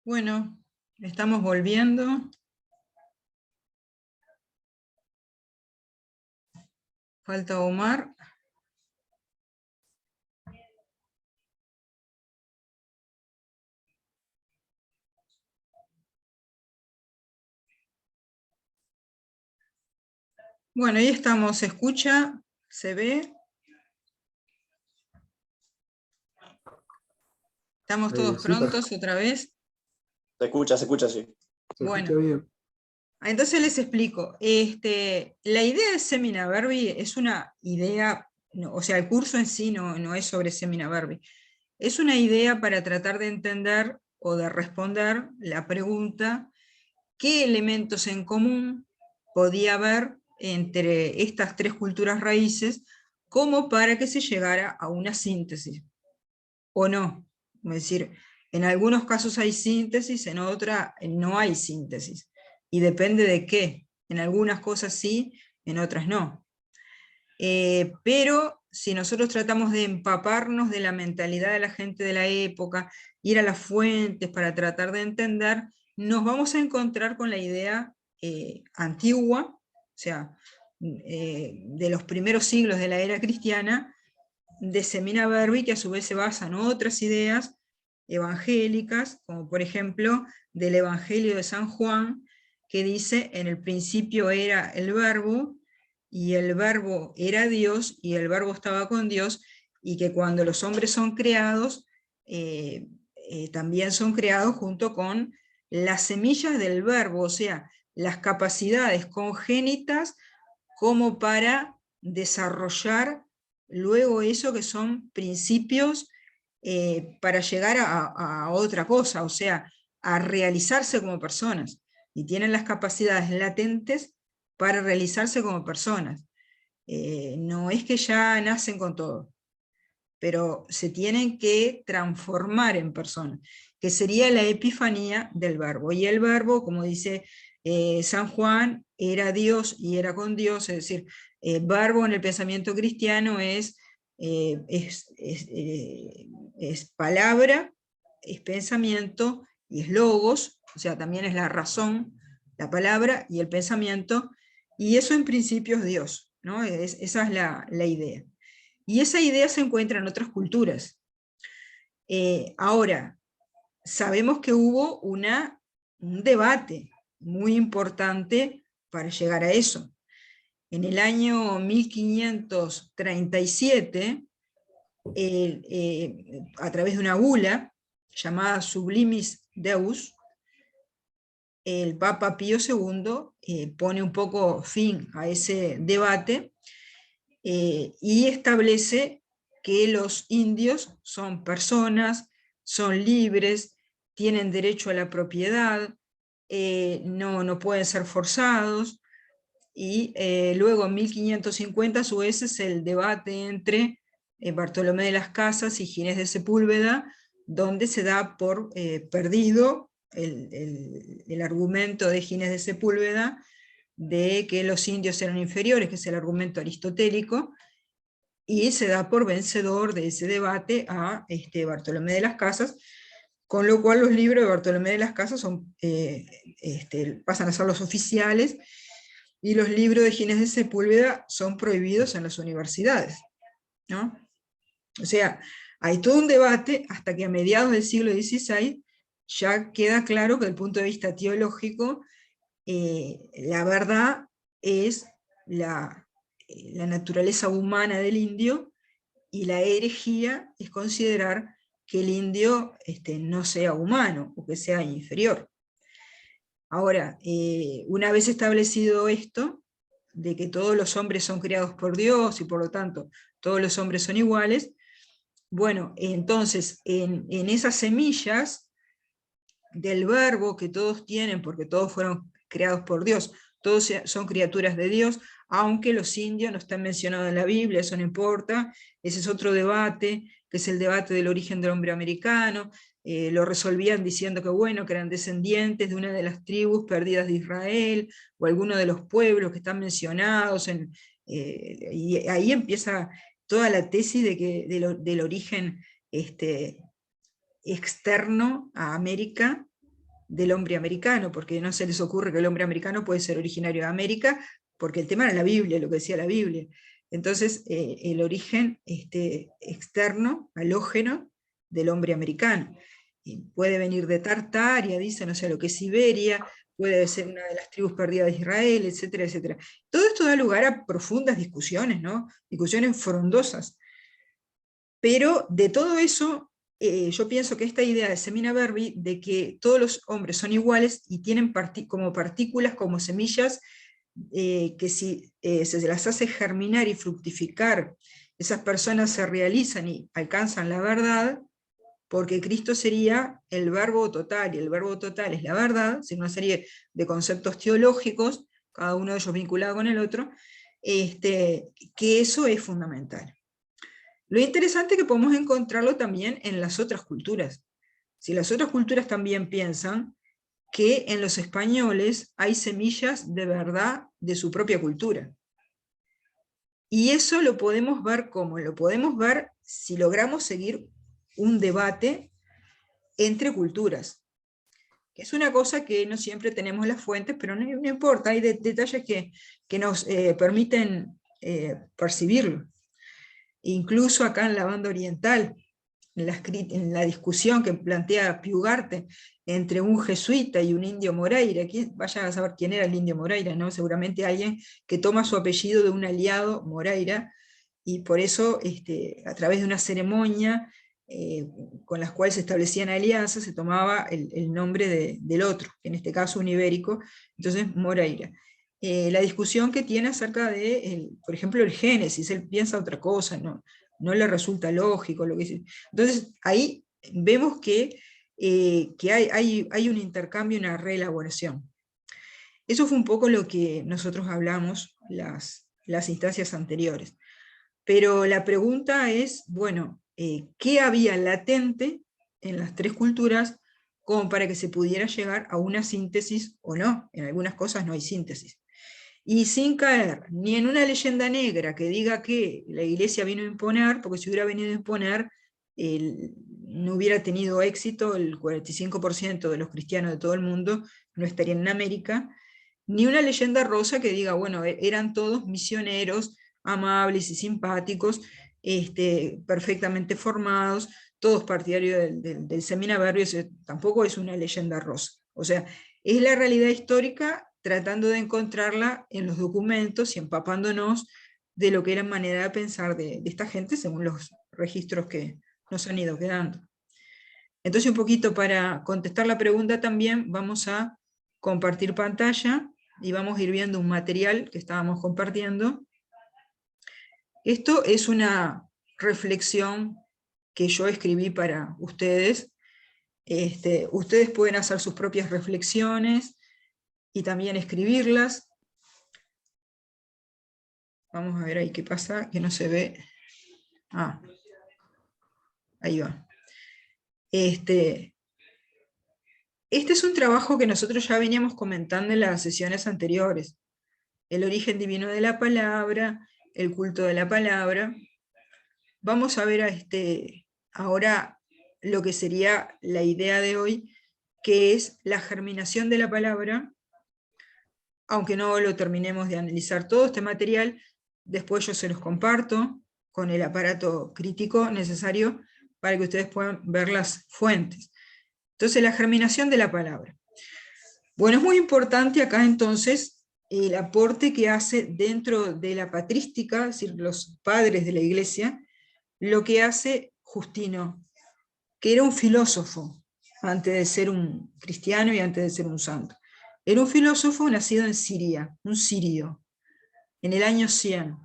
Bueno, estamos volviendo. Falta Omar. Bueno, ahí estamos. ¿Se escucha? ¿Se ve? ¿Estamos todos Sí, prontos otra vez? Se escucha, sí. Se Bueno. escucha bien. Entonces les explico. La idea de Semina Verbi es una idea, o sea, el curso en sí no es sobre Semina Verbi. Es una idea para tratar de entender o de responder la pregunta: ¿qué elementos en común podía haber entre estas tres culturas raíces como para que se llegara a una síntesis? ¿O no? Es decir, en algunos casos hay síntesis, en otras no hay síntesis. Y depende de qué. En algunas cosas sí, en otras no. Pero si nosotros tratamos de empaparnos de la mentalidad de la gente de la época, ir a las fuentes para tratar de entender, nos vamos a encontrar con la idea antigua, o sea, de los primeros siglos de la era cristiana, de Semina Verbi, que a su vez se basa en otras ideas evangélicas, como por ejemplo del Evangelio de San Juan, que dice: en el principio era el Verbo, y el Verbo era Dios, y el Verbo estaba con Dios, y que cuando los hombres son creados, también son creados junto con las semillas del Verbo, o sea, las capacidades congénitas como para desarrollar luego eso que son principios para llegar a otra cosa, o sea, a realizarse como personas, y tienen las capacidades latentes para realizarse como personas. No es que ya nacen con todo, pero se tienen que transformar en personas, que sería la epifanía del Verbo. Y el Verbo, como dice San Juan, era Dios y era con Dios, es decir, Verbo en el pensamiento cristiano es palabra, es pensamiento y es logos, o sea, también es la razón, la palabra y el pensamiento, y eso en principio es Dios, ¿no? Esa es la idea. Y esa idea se encuentra en otras culturas. Ahora, sabemos que hubo un debate muy importante para llegar a eso. En el año 1537, a través de una bula llamada Sublimis Deus, el Papa Pío II pone un poco fin a ese debate y establece que los indios son personas, son libres, tienen derecho a la propiedad, no pueden ser forzados, y luego en 1550 a su vez es el debate entre Bartolomé de las Casas y Ginés de Sepúlveda, donde se da por perdido el argumento de Ginés de Sepúlveda de que los indios eran inferiores, que es el argumento aristotélico, y se da por vencedor de ese debate a Bartolomé de las Casas, con lo cual los libros de Bartolomé de las Casas pasan a ser los oficiales, y los libros de Ginés de Sepúlveda son prohibidos en las universidades, ¿no? O sea, hay todo un debate hasta que a mediados del siglo XVI ya queda claro que desde el punto de vista teológico, la verdad es la naturaleza humana del indio, y la herejía es considerar que el indio no sea humano o que sea inferior. Ahora, una vez establecido esto, de que todos los hombres son creados por Dios y por lo tanto todos los hombres son iguales, Bueno, entonces, en esas semillas del verbo que todos tienen, porque todos fueron creados por Dios, todos son criaturas de Dios, aunque los indios no están mencionados en la Biblia, eso no importa, ese es otro debate, que es el debate del origen del hombre americano. Lo resolvían diciendo que bueno, que eran descendientes de una de las tribus perdidas de Israel, o alguno de los pueblos que están mencionados, y ahí empieza toda la tesis del origen externo a América del hombre americano, porque no se les ocurre que el hombre americano puede ser originario de América, porque el tema era la Biblia, lo que decía la Biblia. Entonces, el origen externo, halógeno, del hombre americano. Y puede venir de Tartaria, dicen, o sea, lo que es Siberia, puede ser una de las tribus perdidas de Israel, etcétera, etcétera. Todo esto da lugar a profundas discusiones, ¿no? Discusiones frondosas. Pero de todo eso, yo pienso que esta idea de Semina Verbi, de que todos los hombres son iguales y tienen como partículas, como semillas, que si se las hace germinar y fructificar, esas personas se realizan y alcanzan la verdad, porque Cristo sería el verbo total, y el verbo total es la verdad, es una serie de conceptos teológicos, cada uno de ellos vinculado con el otro, que eso es fundamental. Lo interesante es que podemos encontrarlo también en las otras culturas. Si las otras culturas también piensan que en los españoles hay semillas de verdad de su propia cultura. Y eso lo podemos ver ¿cómo? Lo podemos ver si logramos seguir un debate entre culturas. Es una cosa que no siempre tenemos las fuentes, pero no importa, hay detalles que nos permiten percibirlo. Incluso acá en la banda oriental, en la discusión que plantea Piugarte entre un jesuita y un indio Moreira, vaya a saber quién era el indio Moreira, ¿no? Seguramente alguien que toma su apellido de un aliado Moreira, y por eso a través de una ceremonia con las cuales se establecían alianzas, se tomaba el nombre del otro, en este caso un ibérico, entonces Moreira. La discusión que tiene acerca de, por ejemplo, el Génesis, él piensa otra cosa, no le resulta lógico lo que dice. Entonces ahí vemos que hay un intercambio, una reelaboración. Eso fue un poco lo que nosotros hablamos las instancias anteriores. Pero la pregunta es, bueno, ¿qué había latente en las tres culturas como para que se pudiera llegar a una síntesis o no? En algunas cosas no hay síntesis. Y sin caer ni en una leyenda negra que diga que la iglesia vino a imponer, porque si hubiera venido a imponer, no hubiera tenido éxito, el 45% de los cristianos de todo el mundo no estarían en América, ni una leyenda rosa que diga, bueno, eran todos misioneros, amables y simpáticos, perfectamente formados, todos partidarios del Semina Verbi, tampoco es una leyenda rosa. O sea, es la realidad histórica tratando de encontrarla en los documentos y empapándonos de lo que era manera de pensar de esta gente según los registros que nos han ido quedando. Entonces, un poquito para contestar la pregunta también, vamos a compartir pantalla y vamos a ir viendo un material que estábamos compartiendo. Esto es una reflexión que yo escribí para ustedes. Ustedes pueden hacer sus propias reflexiones y también escribirlas. Vamos a ver ahí qué pasa, que no se ve. Ah, ahí va. Este es un trabajo que nosotros ya veníamos comentando en las sesiones anteriores. El origen divino de la palabra, el culto de la palabra. Vamos a ver ahora lo que sería la idea de hoy, que es la germinación de la palabra, aunque no lo terminemos de analizar todo este material, después yo se los comparto con el aparato crítico necesario para que ustedes puedan ver las fuentes. Entonces, la germinación de la palabra. Bueno, es muy importante acá entonces el aporte que hace dentro de la patrística, es decir, los padres de la iglesia, lo que hace Justino, que era un filósofo antes de ser un cristiano y antes de ser un santo. Era un filósofo nacido en Siria, un sirio, en el año 100.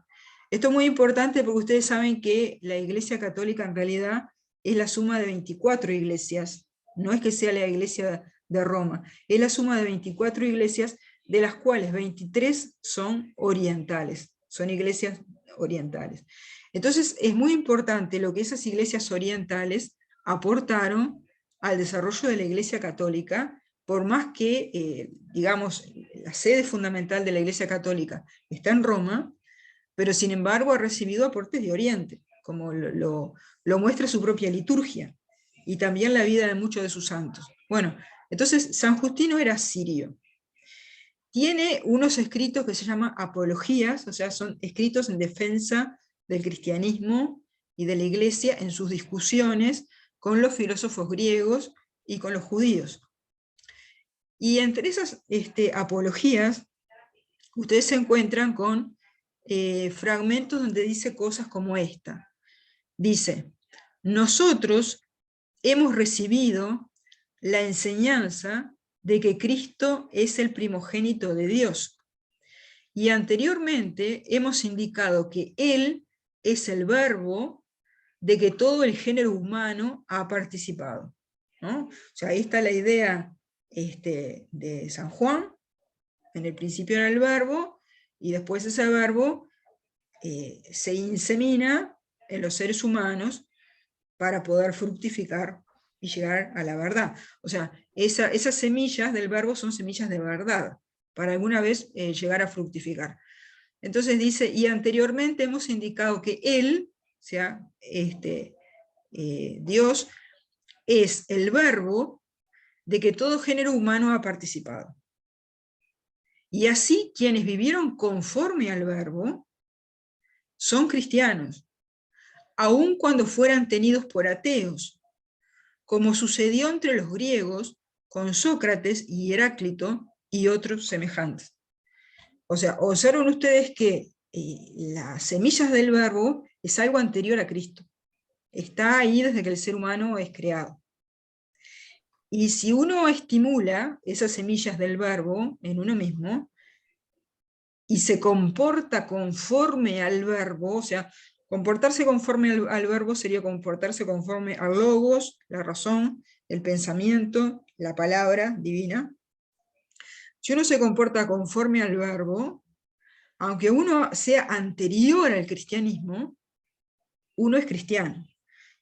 Esto es muy importante porque ustedes saben que la Iglesia Católica en realidad es la suma de 24 iglesias, no es que sea la Iglesia de Roma, es la suma de 24 iglesias, de las cuales 23 son orientales, son iglesias orientales. Entonces es muy importante lo que esas iglesias orientales aportaron al desarrollo de la Iglesia Católica, por más que, digamos, la sede fundamental de la Iglesia Católica está en Roma, pero sin embargo ha recibido aportes de Oriente, como lo muestra su propia liturgia, y también la vida de muchos de sus santos. Bueno, entonces San Justino era sirio. Tiene unos escritos que se llaman apologías, o sea, son escritos en defensa del cristianismo y de la iglesia en sus discusiones con los filósofos griegos y con los judíos. Y entre esas apologías, ustedes se encuentran con fragmentos donde dice cosas como esta. Dice, nosotros hemos recibido la enseñanza de que Cristo es el primogénito de Dios. Y anteriormente hemos indicado que Él es el verbo de que todo el género humano ha participado, ¿no? O sea, ahí está la idea de San Juan, en el principio era el verbo, y después ese verbo se insemina en los seres humanos para poder fructificar y llegar a la verdad. O sea, esas semillas del verbo son semillas de verdad, para alguna vez llegar a fructificar. Entonces dice, y anteriormente hemos indicado que Él, o sea, Dios, es el verbo de que todo género humano ha participado. Y así quienes vivieron conforme al verbo son cristianos, aun cuando fueran tenidos por ateos, como sucedió entre los griegos con Sócrates y Heráclito y otros semejantes. O sea, observen ustedes que las semillas del verbo es algo anterior a Cristo. Está ahí desde que el ser humano es creado. Y si uno estimula esas semillas del verbo en uno mismo, y se comporta conforme al verbo, o sea, comportarse conforme al verbo sería comportarse conforme al logos, la razón, el pensamiento, la palabra divina. Si uno se comporta conforme al verbo, aunque uno sea anterior al cristianismo, uno es cristiano.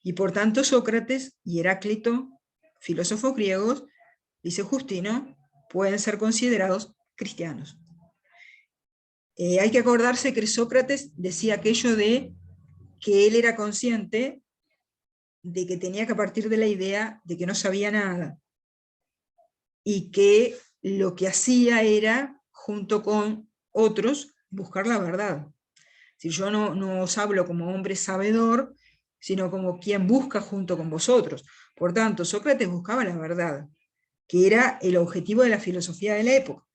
Y por tanto Sócrates y Heráclito, filósofos griegos, dice Justino, pueden ser considerados cristianos. Hay que acordarse que Sócrates decía aquello de que él era consciente de que tenía que partir de la idea de que no sabía nada, y que lo que hacía era, junto con otros, buscar la verdad. Si yo no os hablo como hombre sabedor, sino como quien busca junto con vosotros. Por tanto, Sócrates buscaba la verdad, que era el objetivo de la filosofía de la época.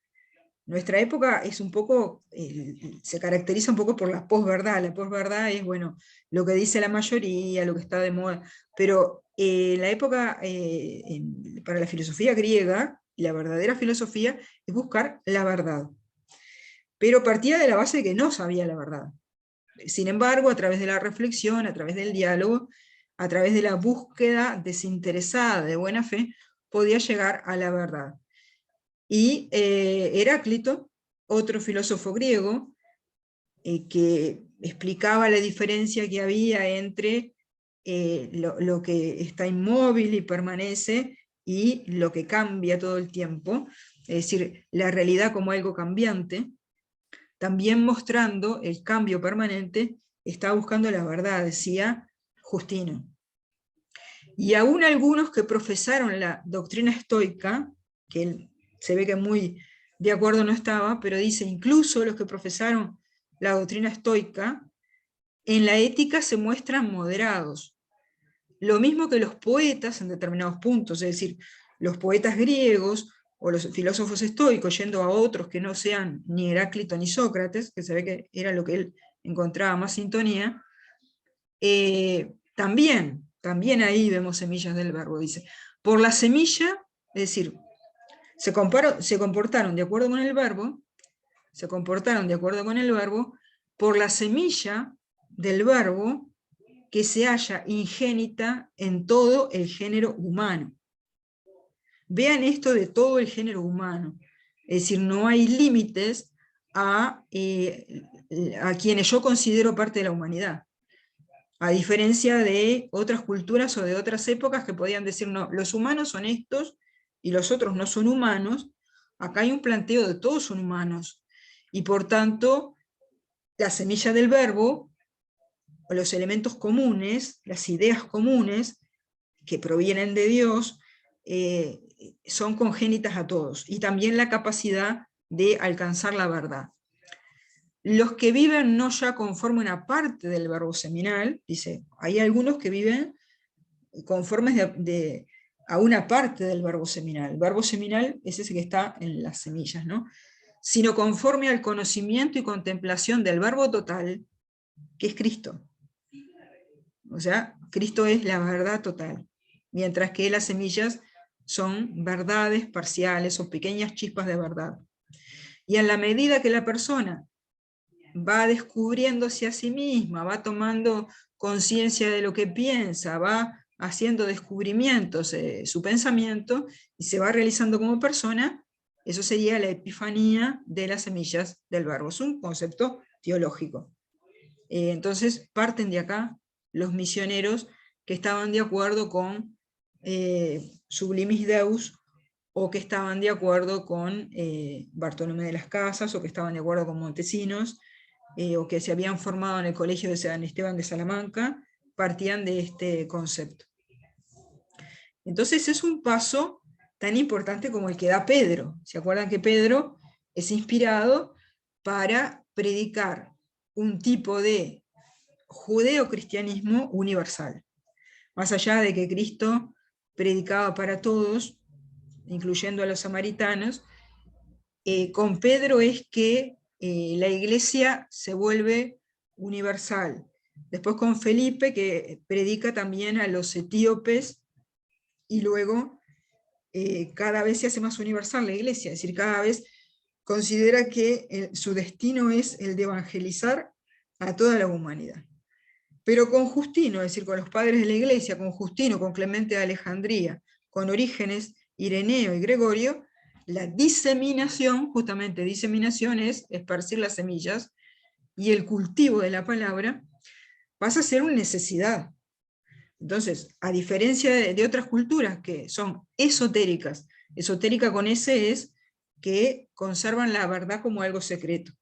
Nuestra época es un poco, se caracteriza un poco por la posverdad. La posverdad es, bueno, lo que dice la mayoría, lo que está de moda, pero la época para la filosofía griega, la verdadera filosofía es buscar la verdad. Pero partía de la base de que no sabía la verdad. Sin embargo, a través de la reflexión, a través del diálogo, a través de la búsqueda desinteresada de buena fe, podía llegar a la verdad. Y Heráclito, otro filósofo griego, que explicaba la diferencia que había entre lo que está inmóvil y permanece y lo que cambia todo el tiempo, es decir, la realidad como algo cambiante, también mostrando el cambio permanente, estaba buscando la verdad, decía Justino. Y aún algunos que profesaron la doctrina estoica, que él se ve que muy de acuerdo no estaba, pero dice, incluso los que profesaron la doctrina estoica, en la ética se muestran moderados. Lo mismo que los poetas en determinados puntos, es decir, los poetas griegos o los filósofos estoicos, yendo a otros que no sean ni Heráclito ni Sócrates, que se ve que era lo que él encontraba más sintonía, también ahí vemos semillas del verbo, dice. Por la semilla, es decir, se comportaron de acuerdo con el verbo, por la semilla del verbo que se halla ingénita en todo el género humano. Vean esto de todo el género humano. Es decir, no hay límites a quienes yo considero parte de la humanidad. A diferencia de otras culturas o de otras épocas que podían decir, no, los humanos son estos y los otros no son humanos. Acá hay un planteo de todos son humanos. Y por tanto, la semilla del verbo, o los elementos comunes, las ideas comunes, que provienen de Dios, son congénitas a todos. Y también la capacidad de alcanzar la verdad. Los que viven no ya conforme una parte del verbo seminal, dice, hay algunos que viven conformes a una parte del verbo seminal. El verbo seminal es ese que está en las semillas, ¿no? Sino conforme al conocimiento y contemplación del verbo total, que es Cristo. O sea, Cristo es la verdad total, mientras que las semillas son verdades parciales o pequeñas chispas de verdad. Y en la medida que la persona va descubriéndose a sí misma, va tomando conciencia de lo que piensa, va haciendo descubrimientos su pensamiento y se va realizando como persona, eso sería la epifanía de las semillas del verbo. Es un concepto teológico. Entonces parten de acá los misioneros que estaban de acuerdo con Sublimis Deus, o que estaban de acuerdo con Bartolomé de las Casas, o que estaban de acuerdo con Montesinos, o que se habían formado en el colegio de San Esteban de Salamanca, partían de este concepto. Entonces es un paso tan importante como el que da Pedro. ¿Se acuerdan que Pedro es inspirado para predicar un tipo de judeocristianismo universal? Más allá de que Cristo predicaba para todos, incluyendo a los samaritanos, con Pedro es que la iglesia se vuelve universal. Después con Felipe, que predica también a los etíopes, y luego cada vez se hace más universal la iglesia, es decir, cada vez considera que su destino es el de evangelizar a toda la humanidad. Pero con Justino, es decir, con los padres de la iglesia, con Justino, con Clemente de Alejandría, con Orígenes, Ireneo y Gregorio, la diseminación, justamente diseminación es esparcir las semillas, y el cultivo de la palabra pasa a ser una necesidad. Entonces, a diferencia de otras culturas que son esotéricas, esotérica con ese es que conservan la verdad como algo secreto.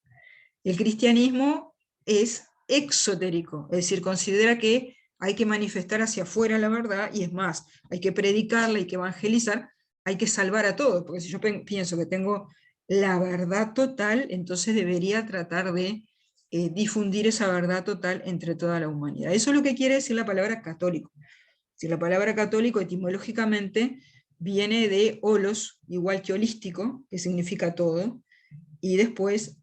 El cristianismo es exotérico, es decir, considera que hay que manifestar hacia afuera la verdad, y es más, hay que predicarla, hay que evangelizar, hay que salvar a todos, porque si yo pienso que tengo la verdad total, entonces debería tratar de difundir esa verdad total entre toda la humanidad. Eso es lo que quiere decir la palabra católico. Si la palabra católico etimológicamente viene de holos, igual que holístico, que significa todo, y después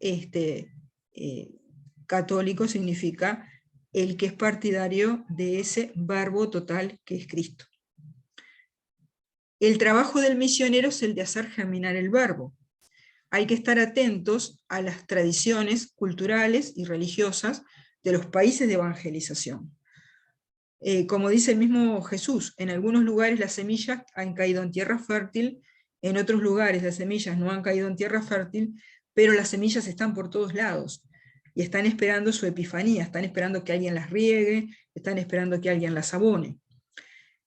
católico significa el que es partidario de ese verbo total que es Cristo. El trabajo del misionero es el de hacer germinar el verbo. Hay que estar atentos a las tradiciones culturales y religiosas de los países de evangelización. Como dice el mismo Jesús, en algunos lugares las semillas han caído en tierra fértil, en otros lugares las semillas no han caído en tierra fértil, pero las semillas están por todos lados, y están esperando su epifanía, están esperando que alguien las riegue, están esperando que alguien las abone.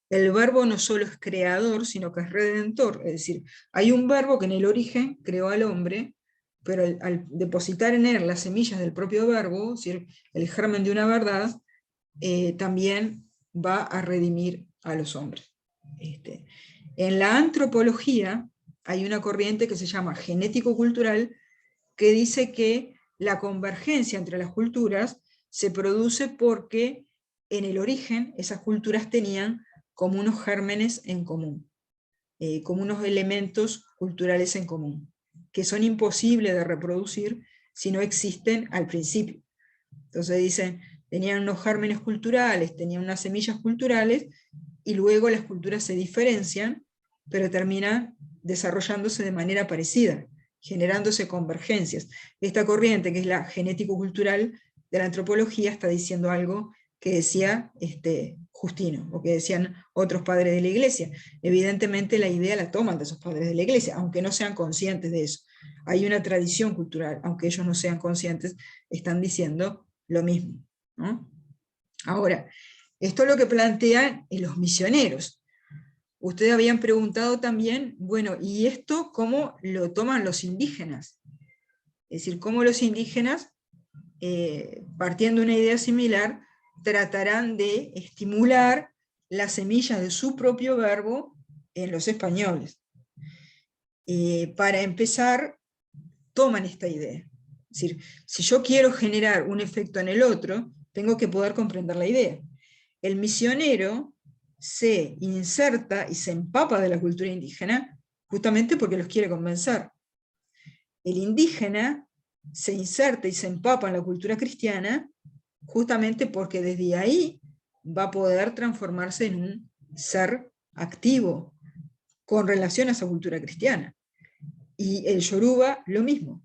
El verbo no solo es creador, sino que es redentor, es decir, hay un verbo que en el origen creó al hombre, pero al depositar en él las semillas del propio verbo, es decir, el germen de una verdad, también va a redimir a los hombres. En la antropología hay una corriente que se llama genético-cultural, que dice que la convergencia entre las culturas se produce porque en el origen esas culturas tenían como unos gérmenes en común, como unos elementos culturales en común, que son imposibles de reproducir si no existen al principio. Entonces dicen, tenían unos gérmenes culturales, tenían unas semillas culturales, y luego las culturas se diferencian, pero terminan desarrollándose de manera parecida, generándose convergencias. Esta corriente, que es la genético-cultural, de la antropología está diciendo algo que decía Justino, o que decían otros padres de la iglesia. Evidentemente la idea la toman de esos padres de la iglesia, aunque no sean conscientes de eso. Hay una tradición cultural, aunque ellos no sean conscientes, están diciendo lo mismo, ¿no? Ahora, esto es lo que plantean los misioneros. Ustedes habían preguntado también, bueno, ¿y esto cómo lo toman los indígenas? Es decir, cómo los indígenas, partiendo de una idea similar, tratarán de estimular las semillas de su propio verbo en los españoles. Para empezar, toman esta idea. Es decir, si yo quiero generar un efecto en el otro, tengo que poder comprender la idea. El misionero se inserta y se empapa de la cultura indígena justamente porque los quiere convencer. El indígena se inserta y se empapa en la cultura cristiana justamente porque desde ahí va a poder transformarse en un ser activo con relación a esa cultura cristiana. Y el yoruba lo mismo.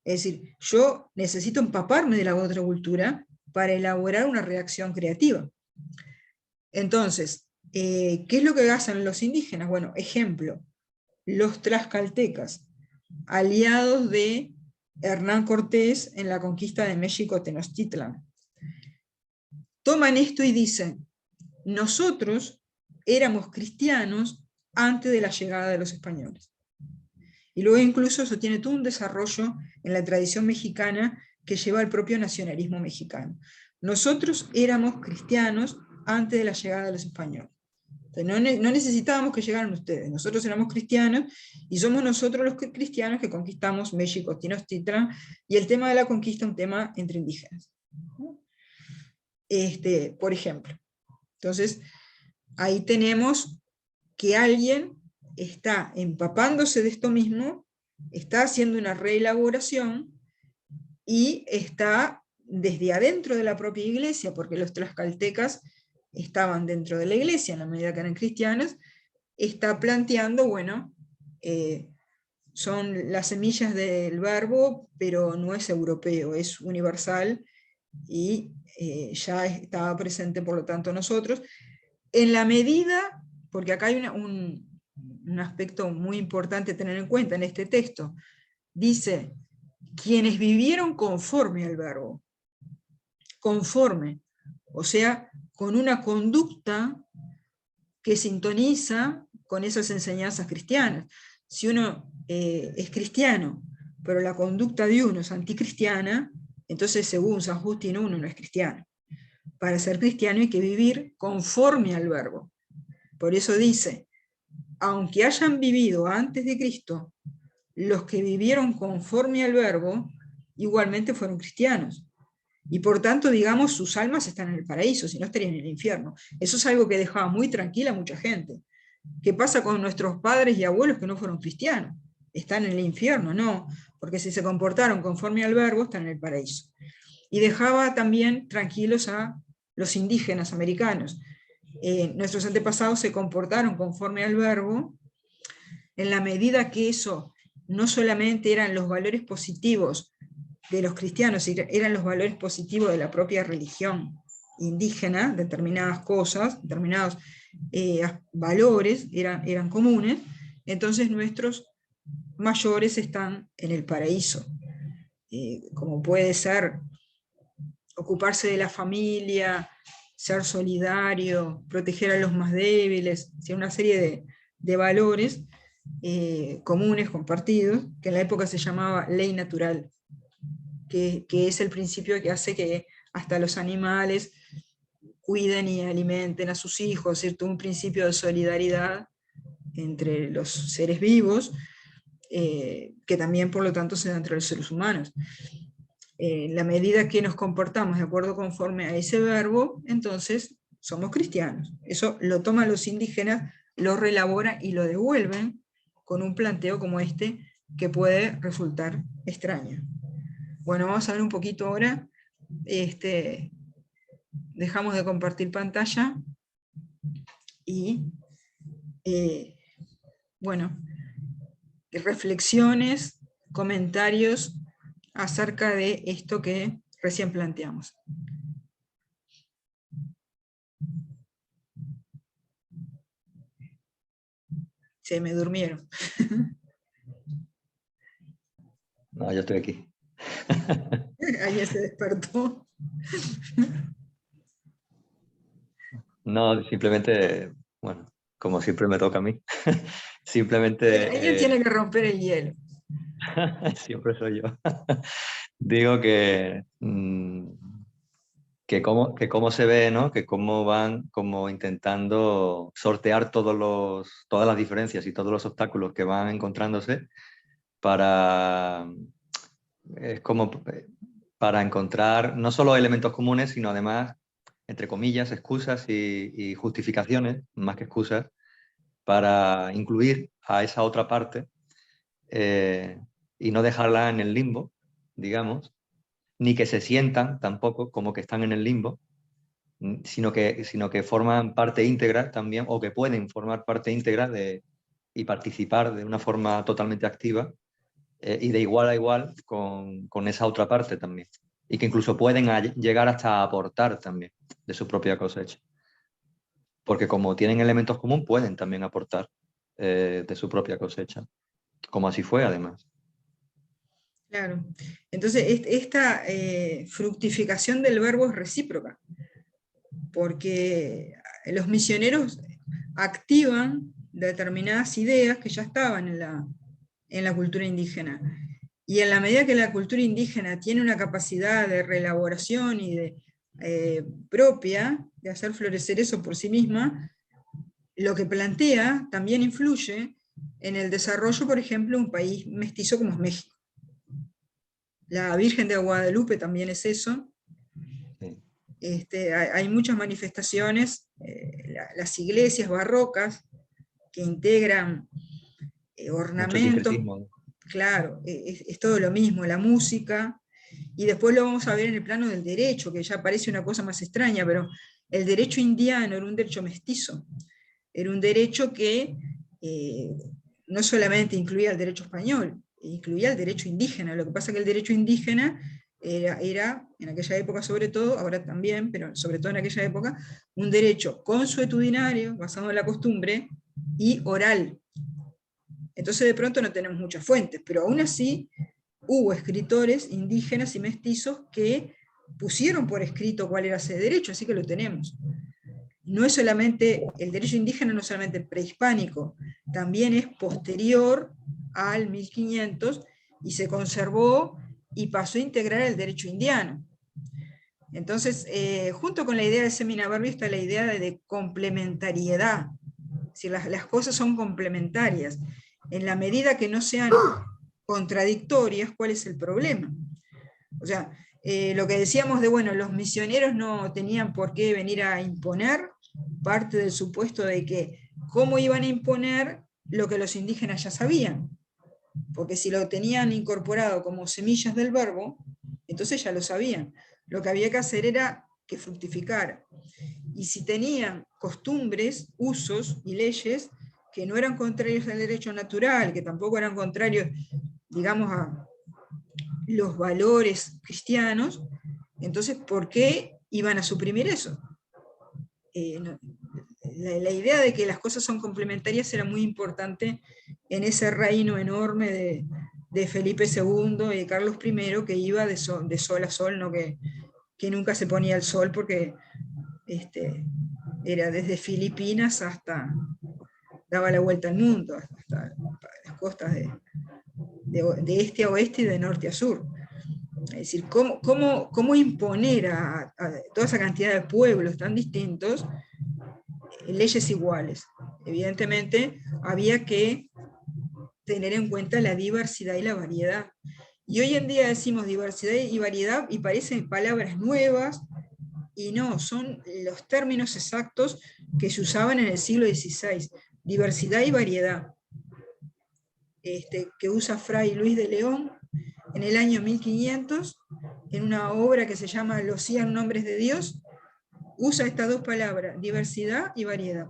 Es decir, yo necesito empaparme de la otra cultura para elaborar una reacción creativa. Entonces, ¿qué es lo que hacen los indígenas? Bueno, ejemplo, los tlaxcaltecas, aliados de Hernán Cortés en la conquista de México Tenochtitlan. Toman esto y dicen, nosotros éramos cristianos antes de la llegada de los españoles. Y luego incluso eso tiene todo un desarrollo en la tradición mexicana que lleva al propio nacionalismo mexicano. Nosotros éramos cristianos antes de la llegada de los españoles. Entonces, no necesitábamos que llegaran ustedes, nosotros éramos cristianos y somos nosotros los cristianos que conquistamos México, Tenochtitlan, y el tema de la conquista es un tema entre indígenas. Por ejemplo. Entonces, ahí tenemos que alguien está empapándose de esto mismo, está haciendo una reelaboración y está desde adentro de la propia iglesia, porque los tlaxcaltecas estaban dentro de la iglesia en la medida que eran cristianos, está planteando, bueno, son las semillas del verbo, pero no es europeo, es universal y ya estaba presente, por lo tanto, nosotros. En la medida, porque acá hay un aspecto muy importante a tener en cuenta en este texto, dice, quienes vivieron conforme al verbo, conforme, o sea, con una conducta que sintoniza con esas enseñanzas cristianas. Si uno es cristiano, pero la conducta de uno es anticristiana, entonces según San Justino uno no es cristiano. Para ser cristiano hay que vivir conforme al verbo. Por eso dice, aunque hayan vivido antes de Cristo, los que vivieron conforme al verbo, igualmente fueron cristianos. Y por tanto, digamos, sus almas están en el paraíso, si no estarían en el infierno. Eso es algo que dejaba muy tranquila a mucha gente. ¿Qué pasa con nuestros padres y abuelos que no fueron cristianos? ¿Están en el infierno? No, porque si se comportaron conforme al verbo, están en el paraíso. Y dejaba también tranquilos a los indígenas americanos. Nuestros antepasados se comportaron conforme al verbo, en la medida que eso no solamente eran los valores positivos de los cristianos, eran los valores positivos de la propia religión indígena, determinadas cosas, determinados valores eran comunes, entonces nuestros mayores están en el paraíso, como puede ser ocuparse de la familia, ser solidario, proteger a los más débiles, una serie de valores comunes, compartidos, que en la época se llamaba ley natural, que es el principio que hace que hasta los animales cuiden y alimenten a sus hijos, ¿cierto? Un principio de solidaridad entre los seres vivos, que también por lo tanto se da entre los seres humanos. La medida que nos comportamos de acuerdo conforme a ese verbo, entonces somos cristianos. Eso lo toman los indígenas, lo reelaboran y lo devuelven con un planteo como este que puede resultar extraño. Bueno, vamos a ver un poquito ahora. Dejamos de compartir pantalla y bueno, reflexiones, comentarios acerca de esto que recién planteamos. Se me durmieron. No, yo estoy aquí. Alguien se despertó. No, simplemente, bueno, como siempre me toca a mí, simplemente Alguien tiene que romper el hielo. siempre soy yo. Digo que cómo se ve, ¿no? Que cómo van como intentando sortear todas las diferencias y todos los obstáculos que van encontrándose para, es como para encontrar no solo elementos comunes, sino además, entre comillas, excusas y justificaciones, más que excusas, para incluir a esa otra parte y no dejarla en el limbo, digamos, ni que se sientan tampoco como que están en el limbo, sino que forman parte íntegra también, o que pueden formar parte íntegra y participar de una forma totalmente activa y de igual a igual con esa otra parte también. Y que incluso pueden llegar hasta aportar también de su propia cosecha. Porque como tienen elementos comunes, pueden también aportar de su propia cosecha. Como así fue, además. Claro. Entonces, esta fructificación del verbo es recíproca, porque los misioneros activan determinadas ideas que ya estaban en la cultura indígena. Y en la medida que la cultura indígena tiene una capacidad de reelaboración y de propia, de hacer florecer eso por sí misma, lo que plantea también influye en el desarrollo, por ejemplo, de un país mestizo como es México. La Virgen de Guadalupe también es eso. Sí. Hay muchas manifestaciones, las iglesias barrocas que integran Mucho ornamentos, sincretismo. claro, es todo lo mismo, la música, y después lo vamos a ver en el plano del derecho, que ya parece una cosa más extraña, pero el derecho indiano era un derecho mestizo, era un derecho que no solamente incluía el derecho español, incluía el derecho indígena. Lo que pasa es que el derecho indígena era, en aquella época sobre todo, ahora también, pero sobre todo en aquella época, un derecho consuetudinario, basado en la costumbre, y oral. Entonces de pronto no tenemos muchas fuentes, pero aún así hubo escritores indígenas y mestizos que pusieron por escrito cuál era ese derecho, así que lo tenemos. No es solamente, el derecho indígena no es solamente prehispánico, también es posterior al 1500 y se conservó y pasó a integrar el derecho indiano. Entonces, junto con la idea de semina verbio está la idea de complementariedad. Si las cosas son complementarias, en la medida que no sean contradictorias, ¿cuál es el problema? O sea, lo que decíamos de, bueno, los misioneros no tenían por qué venir a imponer, parte del supuesto de que cómo iban a imponer lo que los indígenas ya sabían, porque si lo tenían incorporado como semillas del verbo, entonces ya lo sabían. Lo que había que hacer era que fructificara. Y si tenían costumbres, usos y leyes que no eran contrarios al derecho natural, que tampoco eran contrarios, digamos, a los valores cristianos, entonces, ¿por qué iban a suprimir eso? La idea de que las cosas son complementarias era muy importante en ese reino enorme de Felipe II y de Carlos I, que iba de sol a sol, no que nunca se ponía el sol, porque era desde Filipinas hasta, daba la vuelta al mundo, hasta las costas de este a oeste y de norte a sur. Es decir, cómo imponer a toda esa cantidad de pueblos tan distintos leyes iguales? Evidentemente, había que tener en cuenta la diversidad y la variedad. Y hoy en día decimos diversidad y variedad y parecen palabras nuevas, y no, son los términos exactos que se usaban en el siglo XVI, diversidad y variedad, que usa Fray Luis de León en el año 1500, en una obra que se llama Los 100 nombres de Dios, usa estas dos palabras, diversidad y variedad.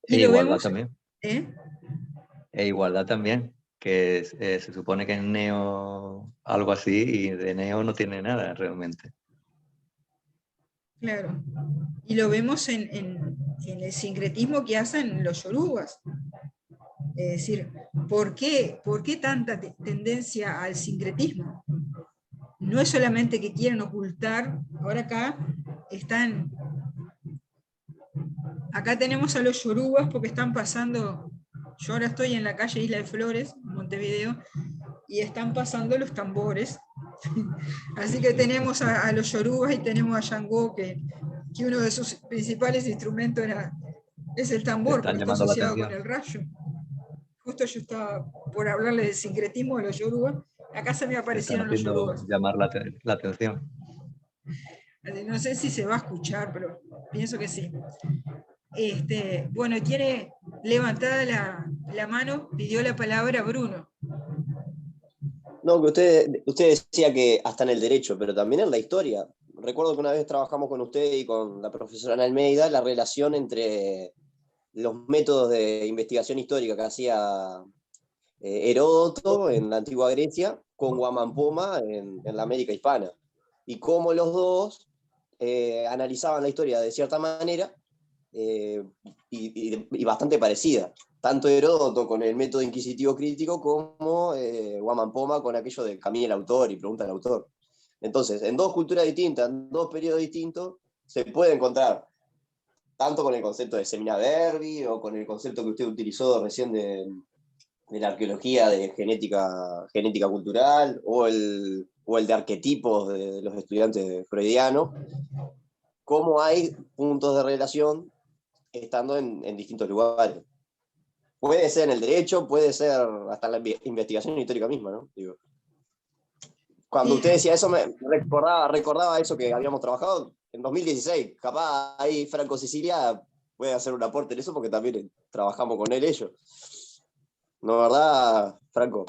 Y E lo igualdad vemos, también. ¿eh? E igualdad también. que se supone que es neo algo así, y de neo no tiene nada realmente. Claro. Y lo vemos en el sincretismo que hacen los yorubas. Es decir, ¿por qué tanta tendencia al sincretismo? No es solamente que quieren ocultar, ahora acá tenemos a los yorubas porque están pasando, yo ahora estoy en la calle Isla de Flores, Montevideo, y están pasando los tambores. Así que tenemos a los yorubas y tenemos a Shango, que uno de sus principales instrumentos es el Te tambor, están porque está llamando la asociado con atención. el rayo. Justo yo estaba por hablarle del sincretismo de los yorubas, acá se me Te están aparecieron los haciendo yorubas. llamar la atención. No sé si se va a escuchar, pero pienso que sí. Bueno, tiene levantada la mano, pidió la palabra Bruno. No, que usted decía que hasta en el derecho, pero también en la historia. Recuerdo que una vez trabajamos con usted y con la profesora Ana Almeida la relación entre los métodos de investigación histórica que hacía Heródoto en la antigua Grecia con Guamampoma en la América hispana. Y cómo los dos analizaban la historia de cierta manera y bastante parecida. Tanto Heródoto con el método inquisitivo crítico como Guamampoma con aquello de camina el autor y pregunta al autor. Entonces, en dos culturas distintas, en dos periodos distintos, se puede encontrar tanto con el concepto de semina verbi o con el concepto que usted utilizó recién de la arqueología de genética cultural o el de arquetipos de los estudiantes freudianos, cómo hay puntos de relación estando en distintos lugares. Puede ser en el derecho, puede ser hasta en la investigación histórica misma, ¿no? Digo, cuando Sí, usted decía eso, me recordaba eso que habíamos trabajado en 2016. Capaz ahí Franco Sicilia puede hacer un aporte en eso porque también trabajamos con él ellos. ¿No, verdad, Franco?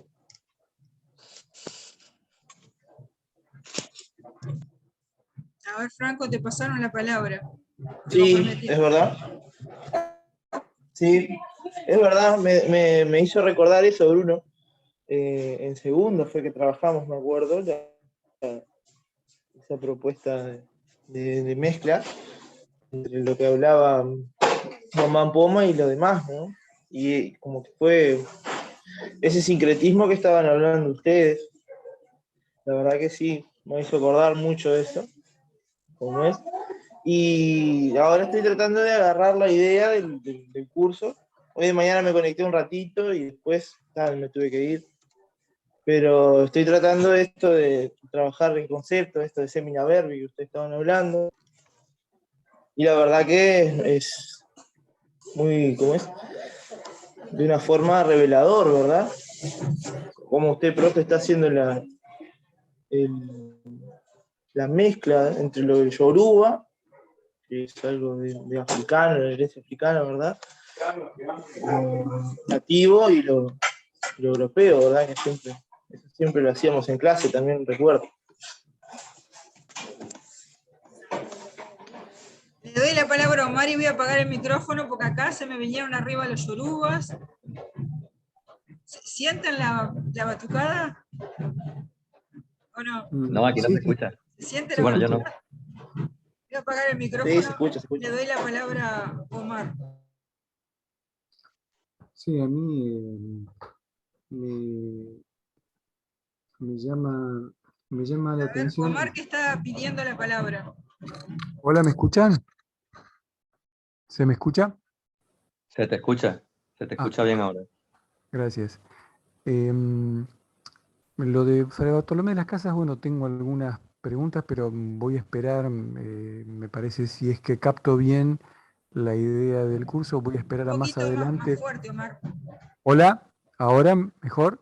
a ver, Franco, te pasaron la palabra. Sí, es verdad. Sí, es verdad, me hizo recordar eso, Bruno. En segundo fue que trabajamos, me acuerdo, esa propuesta de mezcla entre lo que hablaba Mamá Poma y lo demás, ¿no? Y como que fue ese sincretismo que estaban hablando ustedes. La verdad que sí, me hizo acordar mucho de eso, como es. Y ahora estoy tratando de agarrar la idea del curso. Hoy de mañana me conecté un ratito y después me tuve que ir. Pero estoy tratando esto de trabajar el concepto, esto de semina verbi que ustedes estaban hablando. Y la verdad que es muy, ¿cómo es? De una forma revelador, ¿verdad? Como usted, profe, está haciendo la mezcla entre lo del Yoruba, que es algo de africano, de la herencia africana, ¿verdad? Nativo y lo europeo, ¿verdad? Que siempre lo hacíamos en clase, también recuerdo. Le doy la palabra a Omar y voy a apagar el micrófono porque acá se me vinieron arriba los yorubas. ¿Sienten la batucada? ¿O no? No, aquí no Sí, se sí, escucha. ¿Se siente Sí, la bueno, yo no. batucada? Voy a apagar el Sí, micrófono. se escucha, se Le escucha. doy la palabra a Omar. sí, a mí me, me llama la A ver, Omar atención. que está pidiendo la palabra. Hola, ¿me escuchan? ¿Se me escucha? Se te escucha. Se te Ah, escucha bien ahora. gracias. Lo de Fray Bartolomé de las Casas, bueno, tengo algunas preguntas, pero voy a esperar, me parece, si es que capto bien la idea del curso, voy a Un esperar a más poquito más adelante. fuerte, Omar. Hola, ¿ahora mejor?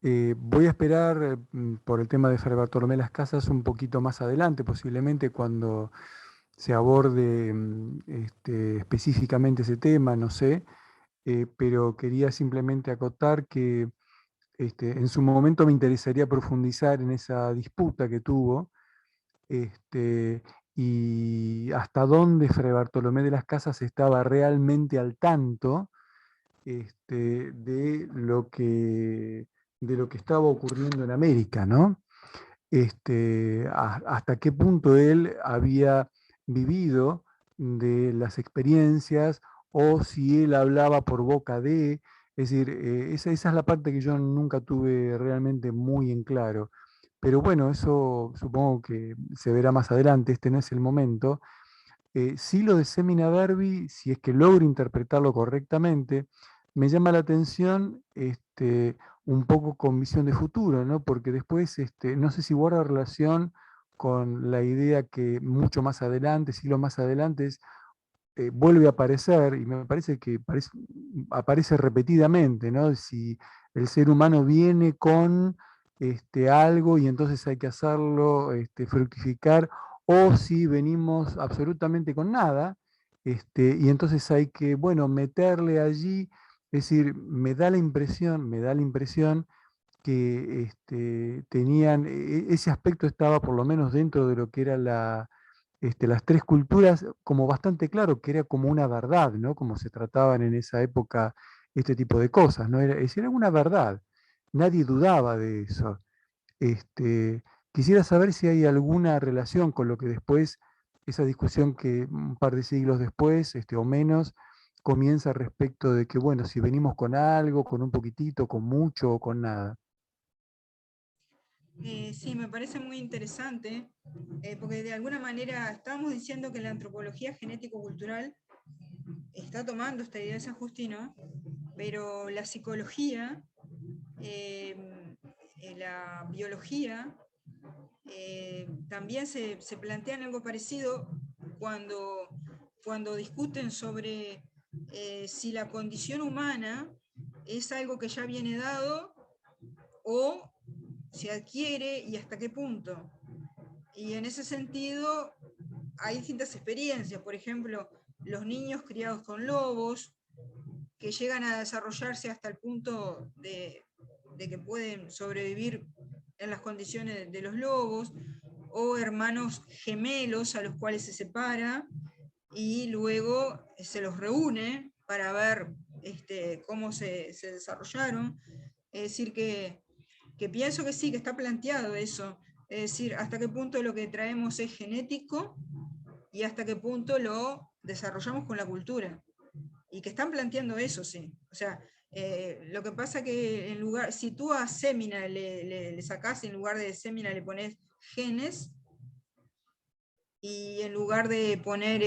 Voy a esperar por el tema de Fray Bartolomé de las Casas un poquito más adelante, posiblemente cuando se aborde específicamente ese tema, no sé, pero quería simplemente acotar que en su momento me interesaría profundizar en esa disputa que tuvo y hasta dónde Fray Bartolomé de las Casas estaba realmente al tanto de lo que estaba ocurriendo en América, ¿no? Hasta qué punto él había vivido de las experiencias o si él hablaba por boca de, es decir, esa es la parte que yo nunca tuve realmente muy en claro. Pero bueno, eso supongo que se verá más adelante, este no es el momento. Sí, lo de Semina Verbi, si es que logro interpretarlo correctamente, me llama la atención un poco con visión de futuro, ¿no? Porque después, no sé si guarda relación con la idea que mucho más adelante, siglo más adelante, vuelve a aparecer, y me parece que aparece repetidamente, ¿no? Si el ser humano viene con algo y entonces hay que hacerlo fructificar, o si venimos absolutamente con nada, y entonces hay que, bueno, meterle allí, es decir, me da la impresión que tenían, ese aspecto estaba por lo menos dentro de lo que era las tres culturas, como bastante claro, que era como una verdad, ¿no? Como se trataban en esa época este tipo de cosas, ¿no? Era, es decir, era una verdad, nadie dudaba de eso. Quisiera saber si hay alguna relación con lo que después, esa discusión que un par de siglos después, o menos, comienza respecto de que, bueno, si venimos con algo, con un poquitito, con mucho o con nada. Sí, me parece muy interesante, porque de alguna manera estamos diciendo que la antropología genético-cultural está tomando esta idea de San Justino, pero la psicología, eh, la biología, también se plantean algo parecido cuando discuten sobre si la condición humana es algo que ya viene dado o se adquiere y hasta qué punto. Y en ese sentido hay distintas experiencias, por ejemplo, los niños criados con lobos, que llegan a desarrollarse hasta el punto de que pueden sobrevivir en las condiciones de los lobos, o hermanos gemelos a los cuales se separa y luego se los reúne para ver cómo se desarrollaron. Es decir, que pienso que sí, que está planteado eso. Es decir, hasta qué punto lo que traemos es genético y hasta qué punto lo desarrollamos con la cultura. Y que están planteando eso, sí. O sea, lo que pasa que en lugar, si tú a Semina le sacás, en lugar de Semina le pones genes, y en lugar de poner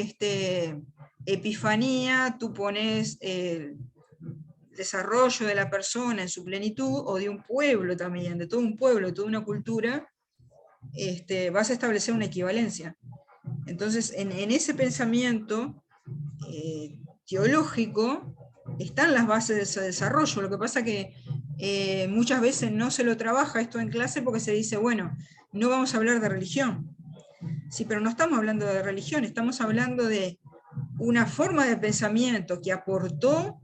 epifanía, tú pones el desarrollo de la persona en su plenitud, o de un pueblo también, de todo un pueblo, de toda una cultura, vas a establecer una equivalencia. Entonces, en ese pensamiento teológico están las bases de ese desarrollo. Lo que pasa que muchas veces no se lo trabaja esto en clase porque se dice, bueno, no vamos a hablar de religión. Sí, pero no estamos hablando de religión, estamos hablando de una forma de pensamiento que aportó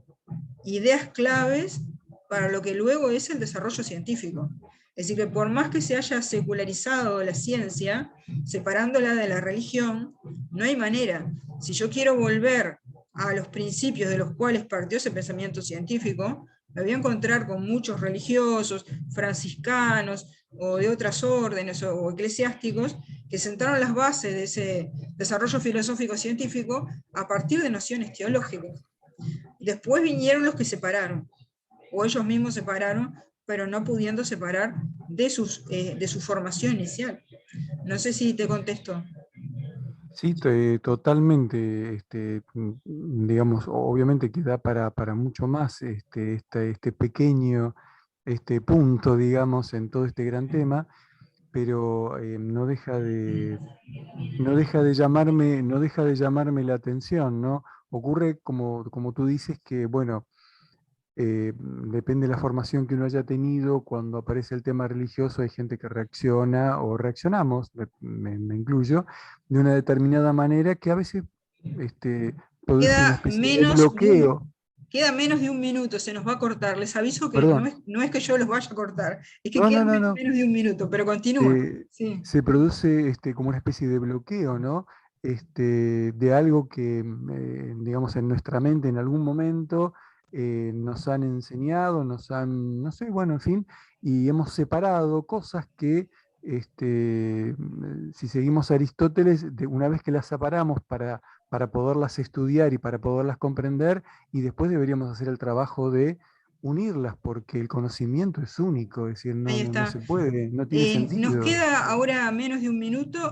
ideas claves para lo que luego es el desarrollo científico. Es decir, que por más que se haya secularizado la ciencia, separándola de la religión, no hay manera. Si yo quiero volver a los principios de los cuales partió ese pensamiento científico, me voy a encontrar con muchos religiosos, franciscanos o de otras órdenes o eclesiásticos que sentaron las bases de ese desarrollo filosófico científico a partir de nociones teológicas. Después vinieron los que separaron, o ellos mismos separaron, pero no pudiendo separar de su formación inicial. No sé si te contesto. Sí, totalmente, digamos, obviamente que da para mucho más este pequeño punto, digamos, en todo este gran tema, pero no deja de llamarme la atención, ¿no? Ocurre como tú dices que, bueno, depende de la formación que uno haya tenido, cuando aparece el tema religioso hay gente que reacciona o reaccionamos, me incluyo, de una determinada manera que a veces produce una Queda especie de menos de bloqueo. queda menos de un minuto, se nos va a cortar. Les aviso que Perdón, no es que yo los vaya a cortar, es que no, queda no, no, no. menos de un minuto, pero continúa. Se, Sí. se produce como una especie de bloqueo, ¿no? De algo que, digamos, en nuestra mente en algún momento nos han enseñado, no sé, bueno, en fin, y hemos separado cosas que, si seguimos a Aristóteles, una vez que las separamos para poderlas estudiar y para poderlas comprender, y después deberíamos hacer el trabajo de unirlas, porque el conocimiento es único, es decir, Ahí no está. se puede, no tiene Nos sentido. queda ahora menos de un minuto.